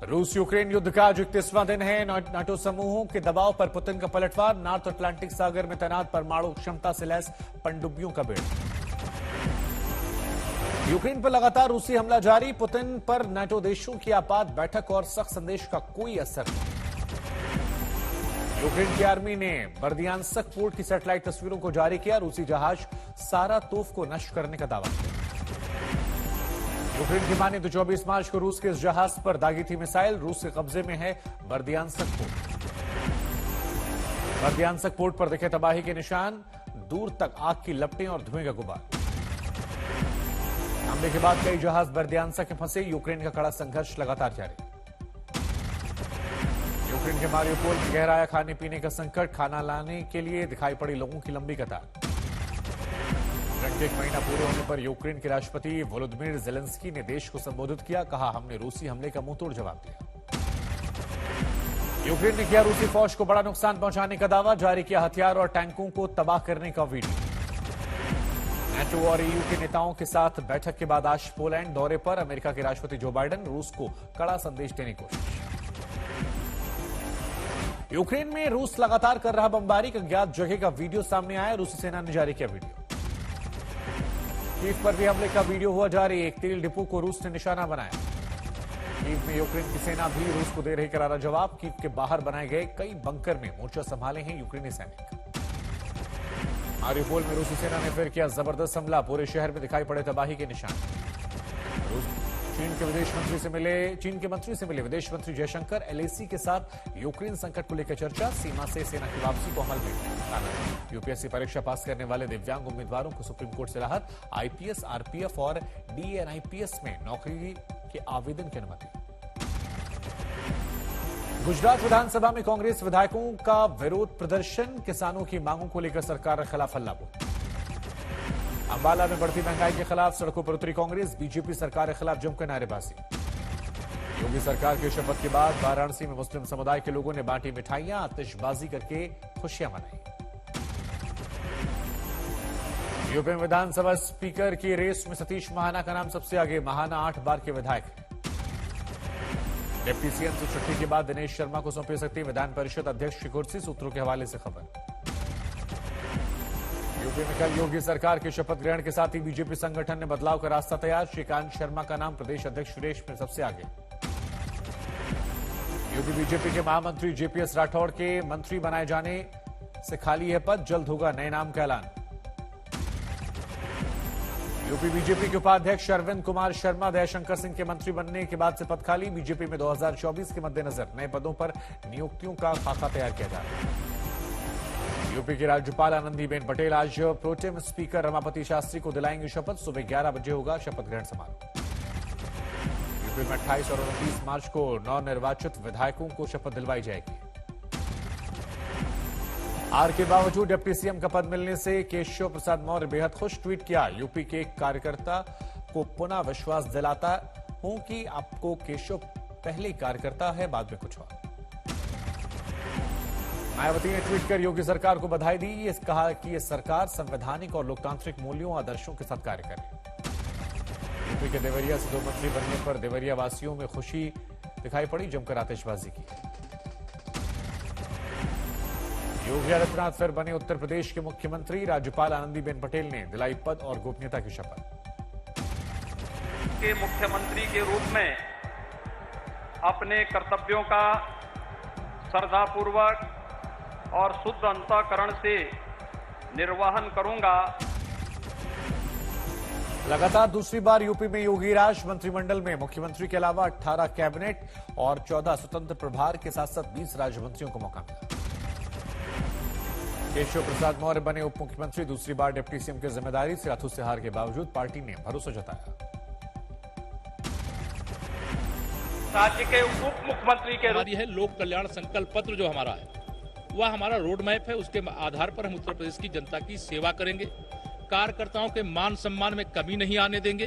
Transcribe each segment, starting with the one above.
रूस यूक्रेन युद्ध का आज 31वां दिन है। नाटो समूहों के दबाव पर पुतिन का पलटवार। नॉर्थ अटलांटिक सागर में तैनात परमाणु क्षमता से लैस पनडुब्बियों का बेड़ा। यूक्रेन पर लगातार रूसी हमला जारी। पुतिन पर नाटो देशों की आपात बैठक और सख्त संदेश का कोई असर नहीं। यूक्रेन की आर्मी ने बर्दियान्स्क पोर्ट की सैटेलाइट तस्वीरों को जारी किया। रूसी जहाज सारा तोफ को नष्ट करने का दावा किया। यूक्रेन की माने तो 24 मार्च को रूस के इस जहाज पर दागी थी मिसाइल। रूस के कब्जे में है बर्दियान्स्क पोर्ट। बर्दियान्स्क पोर्ट पर दिखे तबाही के निशान। दूर तक आग की लपटें और धुएं का गुबार। हमले के बाद कई जहाज बर्दियान्स्क में फंसे। यूक्रेन का कड़ा संघर्ष लगातार जारी। यूक्रेन के मारिउपोल में गहराया खाने पीने का संकट। खाना लाने के लिए दिखाई पड़ी लोगों की लंबी कतार। एक महीना पूरे होने पर यूक्रेन के राष्ट्रपति वोलोदिमीर ज़ेलेंस्की ने देश को संबोधित किया। कहा, हमने रूसी हमले का मुंहतोड़ जवाब दिया। यूक्रेन ने किया रूसी फौज को बड़ा नुकसान पहुंचाने का दावा। जारी किया हथियार और टैंकों को तबाह करने का वीडियो। नाटो और ईयू के नेताओं के साथ बैठक के बाद आज पोलैंड दौरे पर अमेरिका के राष्ट्रपति जो बाइडेन। रूस को कड़ा संदेश देने की कोशिश। यूक्रेन में रूस लगातार कर रहा बमबारी। अज्ञात जगह का वीडियो सामने आया। रूसी सेना ने जारी किया वीडियो। कीव पर भी हमले का वीडियो हुआ जारी। एक तेल डिपो को रूस ने निशाना बनाया। कीव में यूक्रेन की सेना भी रूस को दे रही करारा जवाब। कीव के बाहर बनाए गए कई बंकर में मोर्चा संभाले हैं यूक्रेनी सैनिक। मारिउपोल में रूसी सेना ने फिर किया जबरदस्त हमला। पूरे शहर में दिखाई पड़े तबाही के निशान। चीन के मंत्री से मिले विदेश मंत्री जयशंकर। एलएसी के साथ यूक्रेन संकट को लेकर चर्चा। सीमा से सेना की वापसी को अमल में लाना। यूपीएससी परीक्षा पास करने वाले दिव्यांग उम्मीदवारों को सुप्रीम कोर्ट से राहत। आईपीएस, आरपीएफ और डीएनआईपीएस में नौकरी के आवेदन की अनुमति। गुजरात विधानसभा में कांग्रेस विधायकों का विरोध प्रदर्शन। किसानों की मांगों को लेकर सरकार के खिलाफ हल्लाबोल। अंबाला में बढ़ती महंगाई के खिलाफ सड़कों पर उतरी कांग्रेस। बीजेपी सरकार के खिलाफ जमकर नारेबाजी। योगी सरकार की शपथ के बाद वाराणसी में मुस्लिम समुदाय के लोगों ने बांटी मिठाइयां। आतिशबाजी करके खुशियां मनाई। यूपी में विधानसभा स्पीकर की रेस में सतीश महाना का नाम सबसे आगे। महाना 8 बार के विधायक हैं। डिप्टी सीएम से छुट्टी के बाद दिनेश शर्मा को सौंपी सकती विधान परिषद अध्यक्ष की कुर्सी। सूत्रों के हवाले से खबर। यूपी में कल योगी सरकार के शपथ ग्रहण के साथ ही बीजेपी संगठन ने बदलाव का रास्ता तैयार। श्रीकांत शर्मा का नाम प्रदेश अध्यक्ष सुरेश में सबसे आगे। यूपी बीजेपी के महामंत्री जेपीएस राठौड़ के मंत्री बनाए जाने से खाली है पद। जल्द होगा नए नाम का ऐलान। यूपी बीजेपी के उपाध्यक्ष अरविंद कुमार शर्मा दयाशंकर सिंह के मंत्री बनने के बाद से पद खाली। बीजेपी में 2024 के मद्देनजर नए पदों पर नियुक्तियों का खाका तैयार किया जा रहा है। यूपी की राज्यपाल आनंदीबेन पटेल आज प्रोटेम स्पीकर रमापति शास्त्री को दिलाएंगे शपथ। सुबह 11 बजे होगा शपथ ग्रहण समारोह। यूपी में 28 और 29 मार्च को नवनिर्वाचित विधायकों को शपथ दिलवाई जाएगी। हार के बावजूद डिप्टी सीएम का पद मिलने से केशव प्रसाद मौर्य बेहद खुश। ट्वीट किया, यूपी के एक कार्यकर्ता को पुनः विश्वास दिलाता हूं कि आपको केशव पहले कार्यकर्ता है, बाद में कुछ और। मायावती ने ट्वीट कर योगी सरकार को बधाई दी। ये कहा कि यह सरकार संवैधानिक और लोकतांत्रिक मूल्यों और आदर्शों के साथ कार्य करे। यूपी के देवरिया से 2 मंत्री बनने पर देवरिया वासियों में खुशी दिखाई पड़ी। जमकर आतिशबाजी की। योगी आदित्यनाथ फिर बने उत्तर प्रदेश के मुख्यमंत्री। राज्यपाल आनंदीबेन पटेल ने दिलाई पद और गोपनीयता की शपथ। के मुख्यमंत्री के रूप में अपने कर्तव्यों का श्रद्धापूर्वक और शुद्ध अंतःकरण से निर्वहन करूंगा। लगातार दूसरी बार यूपी में योगी राज। मंत्रिमंडल में मुख्यमंत्री के अलावा 18 कैबिनेट और 14 स्वतंत्र प्रभार के साथ साथ 20 राज्य मंत्रियों को मौका मिला। केशव प्रसाद मौर्य बने उप मुख्यमंत्री। दूसरी बार डिप्टी सीएम की जिम्मेदारी से हाथों से हार के बावजूद पार्टी ने भरोसा जताया। राज्य के उप मुख्यमंत्री के हमारी है लोक कल्याण संकल्प पत्र जो हमारा है, वह हमारा रोड मैप है। उसके आधार पर हम उत्तर प्रदेश की जनता की सेवा करेंगे। कार्यकर्ताओं के मान सम्मान में कमी नहीं आने देंगे।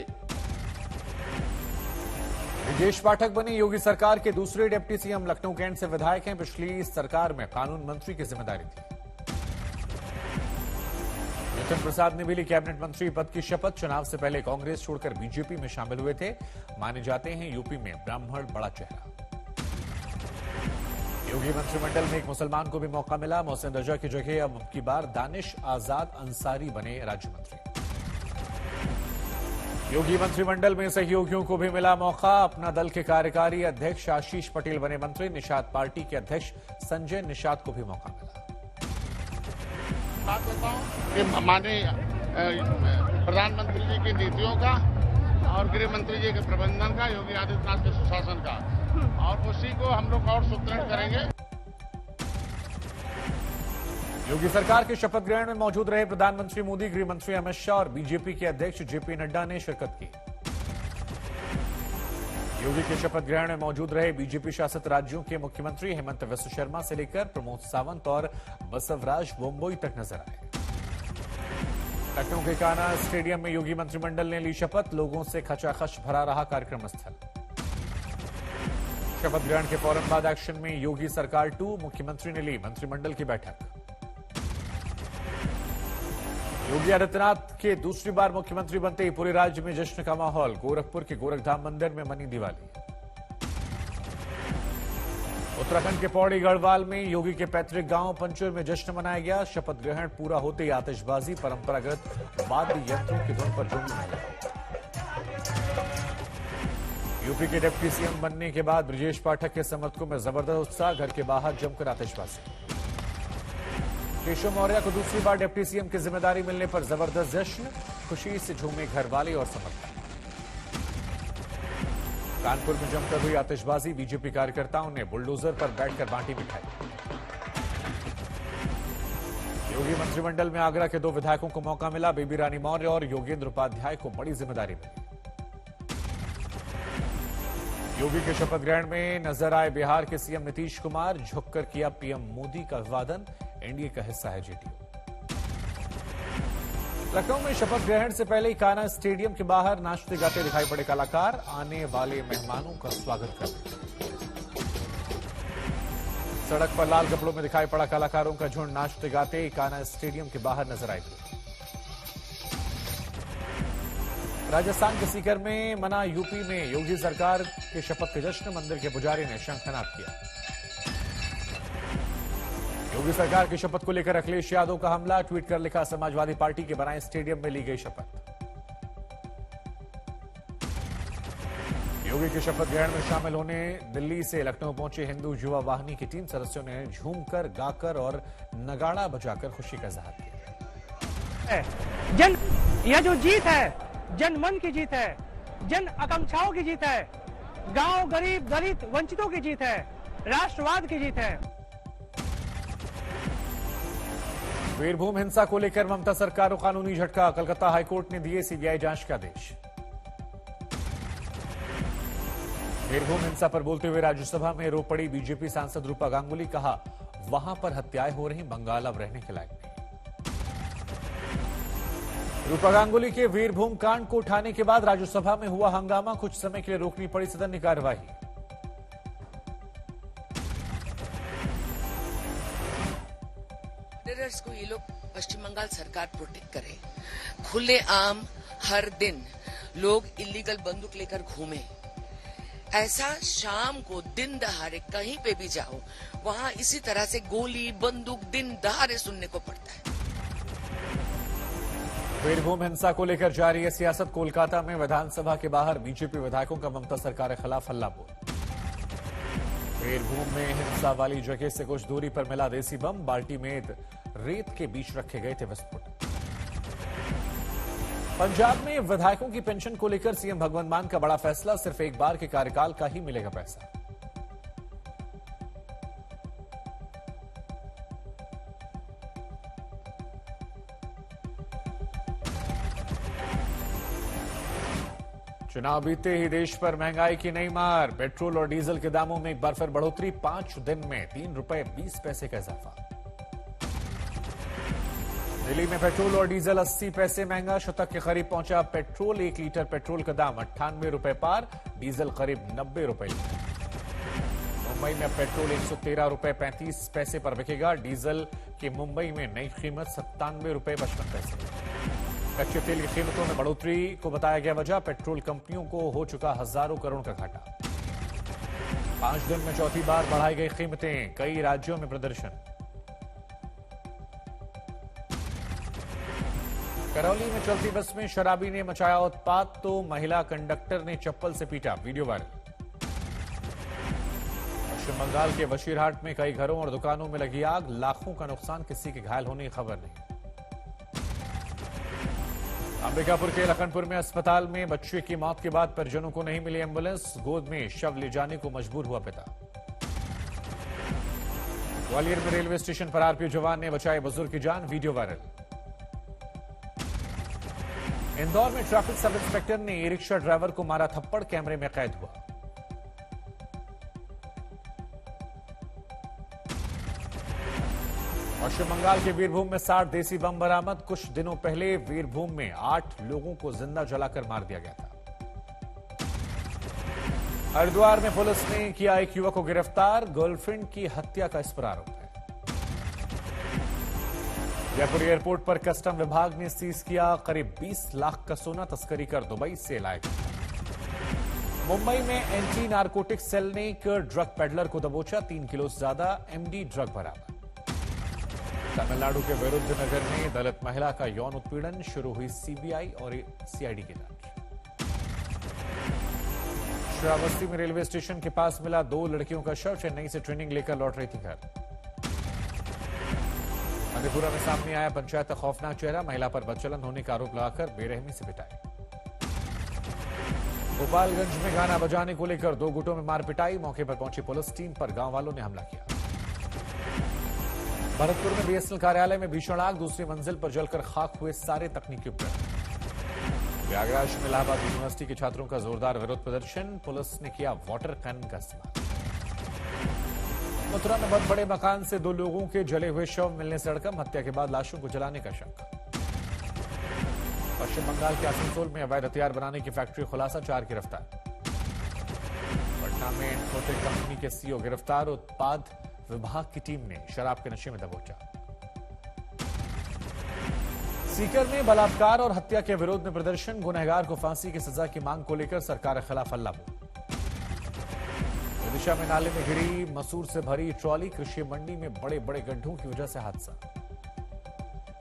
ब्रजेश पाठक बनी योगी सरकार के दूसरे डिप्टी सीएम। लखनऊ कैंट से विधायक हैं। पिछली सरकार में कानून मंत्री की जिम्मेदारी थी। नितिन प्रसाद ने भी ली कैबिनेट मंत्री पद की शपथ। चुनाव से पहले कांग्रेस छोड़कर बीजेपी में शामिल हुए थे। माने जाते हैं यूपी में ब्राह्मण बड़ा चेहरा। योगी मंत्रिमंडल में एक मुसलमान को भी मौका मिला। मोहसिन रजा की जगह अब की बार दानिश आजाद अंसारी बने राज्य मंत्री। योगी मंत्रिमंडल में सहयोगियों को भी मिला मौका। अपना दल के कार्यकारी अध्यक्ष आशीष पटेल बने मंत्री। निषाद पार्टी के अध्यक्ष संजय निषाद को भी मौका मिला। बात बताऊं कि माननीय प्रधानमंत्री जी की नीतियों का और गृह मंत्री जी के प्रबंधन का, योगी आदित्यनाथ के सुशासन का, और उसी को हम लोग और सुदृढ़ करेंगे। योगी सरकार के शपथ ग्रहण में मौजूद रहे प्रधानमंत्री मोदी, गृह मंत्री अमित शाह और बीजेपी के अध्यक्ष जेपी नड्डा ने शिरकत की। योगी के शपथ ग्रहण में मौजूद रहे बीजेपी शासित राज्यों के मुख्यमंत्री हेमंत बिस्व शर्मा से लेकर प्रमोद सावंत और बसवराज बोम्बोई तक नजर आए। लखनऊ के कान्हा स्टेडियम में योगी मंत्रिमंडल ने ली शपथ। लोगों से खचाखच भरा रहा कार्यक्रम स्थल। शपथ ग्रहण के फौरन बाद एक्शन में योगी सरकार 2, मुख्यमंत्री ने ली मंत्रिमंडल की बैठक। योगी आदित्यनाथ के दूसरी बार मुख्यमंत्री बनते ही पूरे राज्य में जश्न का माहौल। गोरखपुर के गोरखधाम मंदिर में मनी दिवाली। उत्तराखंड के पौड़ी गढ़वाल में योगी के पैतृक गांव पंचुर में जश्न मनाया गया। शपथ ग्रहण पूरा होते ही आतिशबाजी, परंपरागत वाद्य यंत्रों की धुन पर झूम मनाया। यूपी के डिप्टी सीएम बनने के बाद ब्रजेश पाठक के समर्थकों में जबरदस्त उत्साह। घर के बाहर जमकर आतिशबाजी। केशव मौर्य को दूसरी बार डिप्टी सीएम की जिम्मेदारी मिलने पर जबरदस्त जश्न। खुशी से झूमे घरवाले और समर्थक। कानपुर में जमकर हुई आतिशबाजी। बीजेपी कार्यकर्ताओं ने बुलडोजर पर बैठकर बांटी मिठाई। योगी मंत्रिमंडल में आगरा के 2 विधायकों को मौका मिला। बेबी रानी मौर्य और योगेंद्र उपाध्याय को बड़ी जिम्मेदारी मिली। योगी के शपथ ग्रहण में नजर आए बिहार के सीएम नीतीश कुमार। झुककर किया पीएम मोदी का अभिवादन। एनडीए का हिस्सा है जेडीयू। लखनऊ में शपथ ग्रहण से पहले ही कान्हा स्टेडियम के बाहर नाचते गाते दिखाई पड़े कलाकार। आने वाले मेहमानों का स्वागत करते। सड़क पर लाल कपड़ों में दिखाई पड़ा कलाकारों का झुंड नाचते गाते कान्हा स्टेडियम के बाहर नजर आए। राजस्थान के सीकर में मना यूपी में योगी सरकार के शपथ के जश्न। मंदिर के पुजारी ने शंखनाद किया। योगी सरकार की शपथ को लेकर अखिलेश यादव का हमला। ट्वीट कर लिखा, समाजवादी पार्टी के बनाए स्टेडियम में ली गई शपथ। योगी के शपथ ग्रहण में शामिल होने दिल्ली से लखनऊ पहुंचे हिंदू युवा वाहिनी की 3 सदस्यों ने झूमकर, गाकर और नगाड़ा बजाकर खुशी का इजहार किया। यह जो जीत है, जन मन की जीत है, जन आकांक्षाओं की जीत है, गांव गरीब दलित वंचितों की जीत है, राष्ट्रवाद की जीत है। वीरभूम हिंसा को लेकर ममता सरकार को कानूनी झटका। कलकत्ता हाईकोर्ट ने दिए सीबीआई जांच के आदेश। वीरभूम हिंसा पर बोलते हुए राज्यसभा में रो पड़ी बीजेपी सांसद रूपा गांगुली। कहा, वहां पर हत्याएं हो रही, बंगाल अब रहने के लायक नहीं। रूपा गांगुली के वीरभूम कांड को उठाने के बाद राज्यसभा में हुआ हंगामा। कुछ समय के लिए रोकनी पड़ी सदन की कार्यवाही। टेरर्स को ये लोग पश्चिम बंगाल सरकार प्रोटेक्ट करे। खुलेआम हर दिन लोग इलीगल बंदूक लेकर घूमे। ऐसा शाम को दिन दहाड़े कहीं पे भी जाओ, वहां इसी तरह से गोली बंदूक दिन दहाड़े सुनने को पड़ता है। वीरभूम हिंसा को लेकर जारी है सियासत। कोलकाता में विधानसभा के बाहर बीजेपी विधायकों का ममता सरकार के खिलाफ हल्ला बोल। वीरभूम में हिंसा वाली जगह से कुछ दूरी पर मिला देसी बम। बाल्टी में रेत के बीच रखे गए थे विस्फोट। पंजाब में विधायकों की पेंशन को लेकर सीएम भगवंत मान का बड़ा फैसला। सिर्फ एक बार के कार्यकाल का ही मिलेगा पैसा। चुनाव बीते ही देश पर महंगाई की नई मार। पेट्रोल और डीजल के दामों में एक बार फिर बढ़ोतरी। 5 दिन में 3 रुपए 20 पैसे का इजाफा। दिल्ली में पेट्रोल और डीजल 80 पैसे महंगा। शतक के करीब पहुंचा पेट्रोल। 1 लीटर पेट्रोल का दाम 98 रुपए पार, डीजल करीब 90 रुपए लीटर। मुंबई में पेट्रोल 113 रुपए 35 पैसे पर बिकेगा। डीजल की मुंबई में नई कीमत 97 रुपए 55 पैसे। कच्चे तेल की कीमतों में बढ़ोतरी को बताया गया वजह। पेट्रोल कंपनियों को हो चुका हजारों करोड़ का घाटा। 5 दिन में चौथी बार बढ़ाई गई कीमतें, कई राज्यों में प्रदर्शन। करौली में चलती बस में शराबी ने मचाया उत्पात तो महिला कंडक्टर ने चप्पल से पीटा, वीडियो वायरल। पश्चिम बंगाल के बशीरहाट में कई घरों और दुकानों में लगी आग, लाखों का नुकसान, किसी के घायल होने की खबर नहीं। अंबिकापुर के लखनपुर में अस्पताल में बच्चे की मौत के बाद परिजनों को नहीं मिली एम्बुलेंस, गोद में शव ले जाने को मजबूर हुआ पिता। ग्वालियर में रेलवे स्टेशन पर आरपीएफ जवान ने बचाए बुजुर्ग की जान, वीडियो वायरल। इंदौर में ट्रैफिक सब इंस्पेक्टर ने ई रिक्शा ड्राइवर को मारा थप्पड़, कैमरे में कैद हुआ। पश्चिम बंगाल के वीरभूम में 60 देसी बम बरामद, कुछ दिनों पहले वीरभूम में 8 लोगों को जिंदा जलाकर मार दिया गया था। हरिद्वार में पुलिस ने किया एक युवक को गिरफ्तार, गर्लफ्रेंड की हत्या का इस पर आरोप है। जयपुर एयरपोर्ट पर कस्टम विभाग ने सीज किया करीब 20 लाख का सोना, तस्करी कर दुबई से लाया गया। मुंबई में एंटी नारकोटिक सेल ने एक ड्रग पेडलर को दबोचा, 3 किलो से ज्यादा एमडी ड्रग बरामद। तमिलनाडु के विरुद्धनगर में दलित महिला का यौन उत्पीड़न, शुरू हुई सीबीआई और सीआईडी की जांच। श्रावस्ती में रेलवे स्टेशन के पास मिला 2 लड़कियों का शव, चेन्नई से ट्रेनिंग लेकर लौट रही थी घर। मधेपुरा में सामने आया पंचायत का खौफनाक चेहरा, महिला पर बदचलन होने का आरोप लगाकर बेरहमी से पिटाई। गोपालगंज में गाना बजाने को लेकर 2 गुटों में मार पिटाई, मौके पर पहुंची पुलिस टीम पर गांव वालों ने हमला किया। भरतपुर में बीएसएनएल कार्यालय में भीषण आग, दूसरी मंजिल पर जलकर खाक हुए सारे तकनीकी उपकरण। प्रयागराज में इलाहाबाद यूनिवर्सिटी के छात्रों का जोरदार विरोध प्रदर्शन, पुलिस ने किया वाटर कैनन का इस्तेमाल। मथुरा में बहुत बड़े मकान से 2 लोगों के जले हुए शव मिलने से हड़कंप, हत्या के बाद लाशों को जलाने का शक। पश्चिम बंगाल के आसनसोल में अवैध हथियार बनाने की फैक्ट्री खुलासा, 4 गिरफ्तार। पटना में इन्फोटेक कंपनी के सीईओ गिरफ्तार, उत्पाद विभाग की टीम ने शराब के नशे में दबोचा। सीकर में बलात्कार और हत्या के विरोध में प्रदर्शन, गुनहगार को फांसी की सजा की मांग को लेकर सरकार के खिलाफ हल्लाबोल। विदिशा में नाले में गिरी मसूर से भरी ट्रॉली, कृषि मंडी में बड़े बड़े गड्ढों की वजह से हादसा।